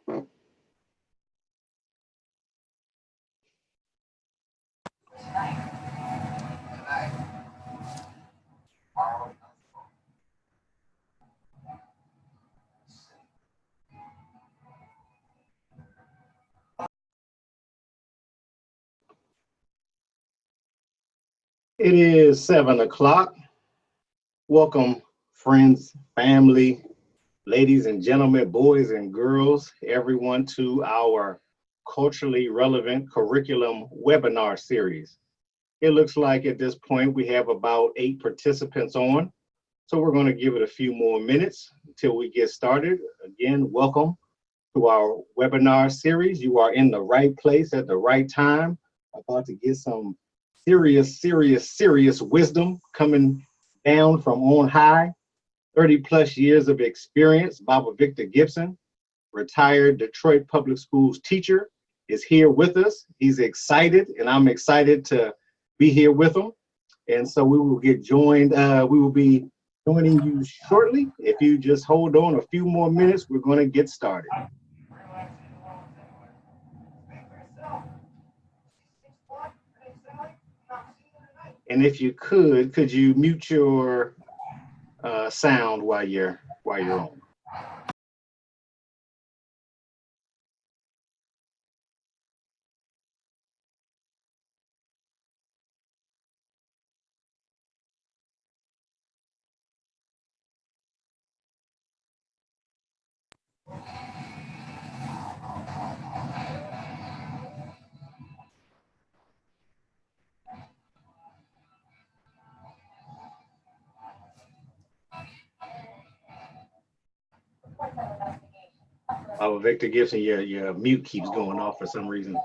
It is 7 o'clock. Welcome, friends, family, ladies and gentlemen, boys and girls, everyone to our culturally relevant curriculum webinar series. It looks like at this point we have about 8 participants on. So we're going to give it a few more minutes until we get started. Again, welcome to our webinar series. You are in the right place at the right time. About to get some serious wisdom coming down from on high. 30 plus years of experience. Baba Victor Gibson, retired Detroit Public Schools teacher, is here with us. He's excited, and I'm excited to be here with him. And so we will get joined. We will be joining you shortly. If you just hold on a few more minutes, we're going to get started. And if you could you mute your sound while you're on? Oh, Victor Gibson, your mute keeps going off for some reason.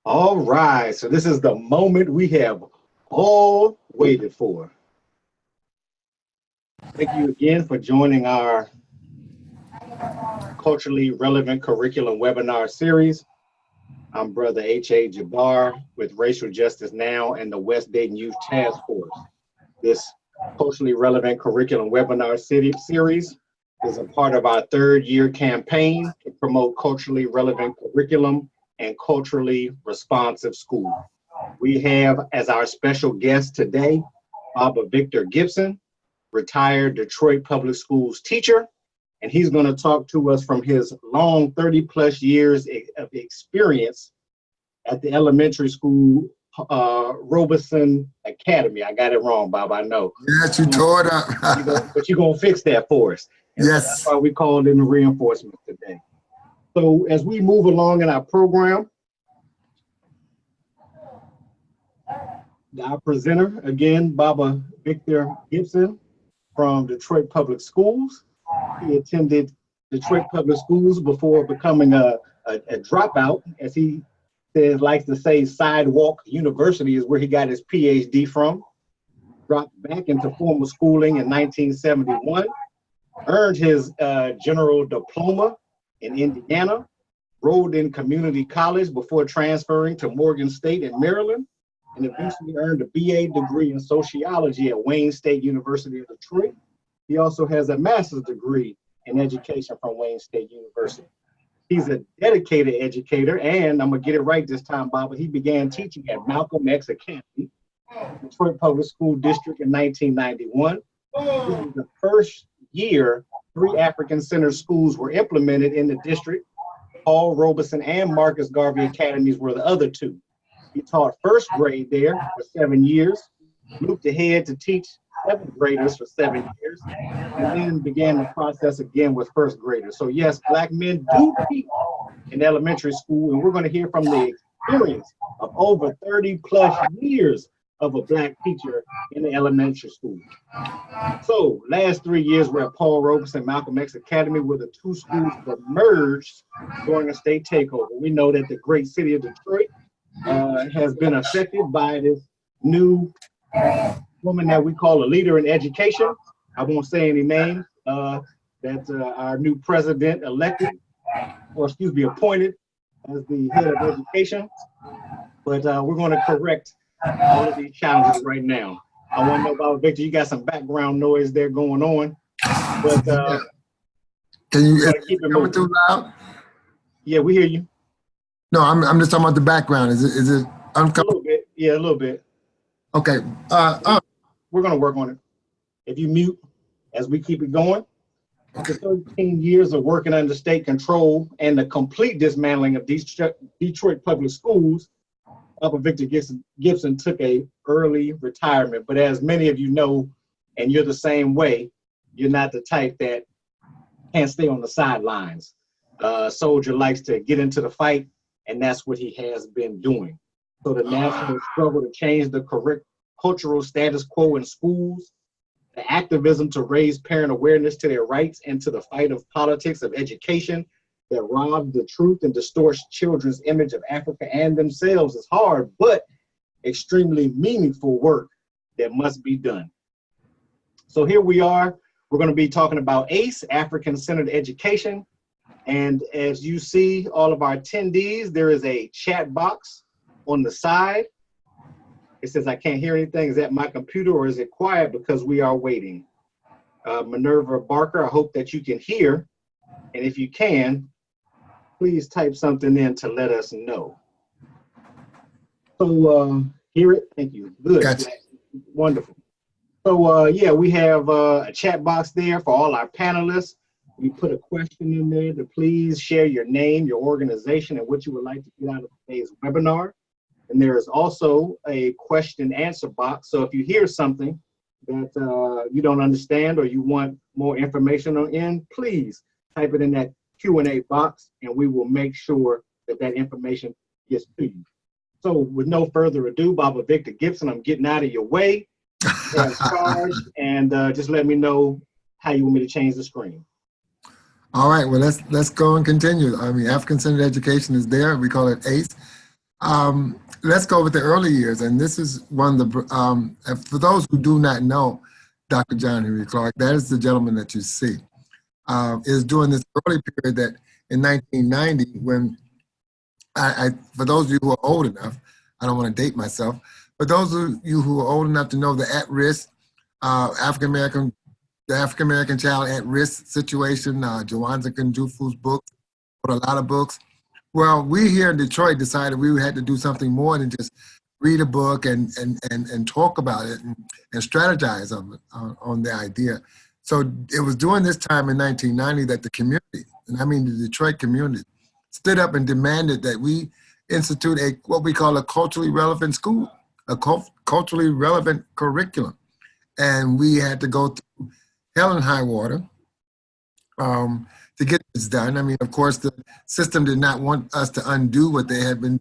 All right, so this is the moment we have all waited for. Thank you again for joining our culturally relevant curriculum webinar series. I'm Brother H.A. Jabbar with Racial Justice Now and the West Dayton Youth Task Force. This culturally relevant curriculum webinar series is a part of our third year campaign to promote culturally relevant curriculum and culturally responsive schools. We have as our special guest today, Baba Victor Gibson, retired Detroit Public Schools teacher, and he's going to talk to us from his long 30+ years of experience at the elementary school, Robeson Academy. I got it wrong, Bob, I know. Yes, you tore it up. But you're going to fix that for us. And yes. So that's why we called in the reinforcement today. So as we move along in our program, our presenter, again, Baba Victor Gibson from Detroit Public Schools. He attended Detroit Public Schools before becoming a dropout, as he says, likes to say, Sidewalk University is where he got his PhD from. Dropped back into formal schooling in 1971, earned his general diploma in Indiana, enrolled in community college before transferring to Morgan State in Maryland, and eventually earned a BA degree in sociology at Wayne State University of Detroit. He also has a master's degree in education from Wayne State University. He's a dedicated educator, and I'm gonna get it right this time, Baba. He began teaching at Malcolm X Academy, Detroit Public School District in 1991. This was the first year 3 African-centered schools were implemented in the district. Paul Robeson and Marcus Garvey Academies were the other 2. He taught first grade there for 7 years, moved ahead to teach 7th graders for 7 years, and then began the process again with first graders. So yes, Black men do teach in elementary school, and we're going to hear from the experience of over 30+ years of a Black teacher in the elementary school. So last 3 years were at Paul Robeson Malcolm X Academy, where the 2 schools were merged during a state takeover. We know that the great city of Detroit has been affected by this new woman that we call a leader in education. I won't say any names. That's our new president elected, or excuse me, appointed as the head of education. But we're going to correct all of these challenges right now. I want to know about Victor. You got some background noise there going on, but can you keep it coming too loud? Yeah, we hear you. No, I'm just talking about the background. Is it uncomfortable? A little bit. Yeah, a little bit. Okay. We're going to work on it. If you mute as we keep it going. After 13 years of working under state control and the complete dismantling of Detroit Public Schools, Baba Victor Gibson took a early retirement. But as many of you know, and you're the same way, you're not the type that can't stay on the sidelines. Soldier likes to get into the fight, and that's what he has been doing. So the national struggle to change the correct cultural status quo in schools, the activism to raise parent awareness to their rights, and to the fight of politics of education that rob the truth and distorts children's image of Africa and themselves is hard, but extremely meaningful work that must be done. So here we are. We're going to be talking about ACE, African-Centered Education. And as you see, all of our attendees, there is a chat box on the side. It says, I can't hear anything. Is that my computer or is it quiet because we are waiting? Minerva Barker, I hope that you can hear. And if you can, please type something in to let us know. So hear it? Thank you. Good. Gotcha. Wonderful. So yeah, we have a chat box there for all our panelists. We put a question in there to please share your name, your organization, and what you would like to get out of today's webinar. And there is also a question and answer box. So if you hear something that you don't understand or you want more information on, please type it in that Q&A box, and we will make sure that that information gets to you. So with no further ado, Baba Victor Gibson, I'm getting out of your way. Charged, and just let me know how you want me to change the screen. All right, well, let's go and continue. I mean, African-Centered Education is there. We call it ACE. Let's go with the early years. And this is one of the, for those who do not know Dr. John Henry Clark, that is the gentleman that you see. Is during this early period that in 1990, when for those of you who are old enough, I don't want to date myself, but those of you who are old enough to know the at-risk the African American child at-risk situation, Jawanza Kunjufu's book, wrote a lot of books. Well, we here in Detroit decided we had to do something more than just read a book and talk about it and strategize on the idea. So it was during this time in 1990 that the community, and I mean the Detroit community, stood up and demanded that we institute what we call a culturally relevant school, a culturally relevant curriculum. And we had to go through hell and high water to get this done. I mean, of course, the system did not want us to undo what they had been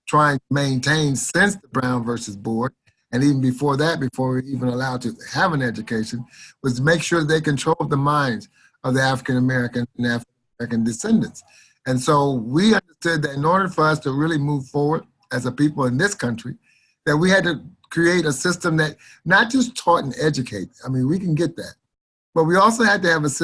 trying to maintain since the Brown versus Board. And even before that, before we were even allowed to have an education, was to make sure they controlled the minds of the African American and African American descendants. And so we understood that in order for us to really move forward as a people in this country, that we had to create a system that not just taught and educate. I mean, we can get that, but we also had to have a system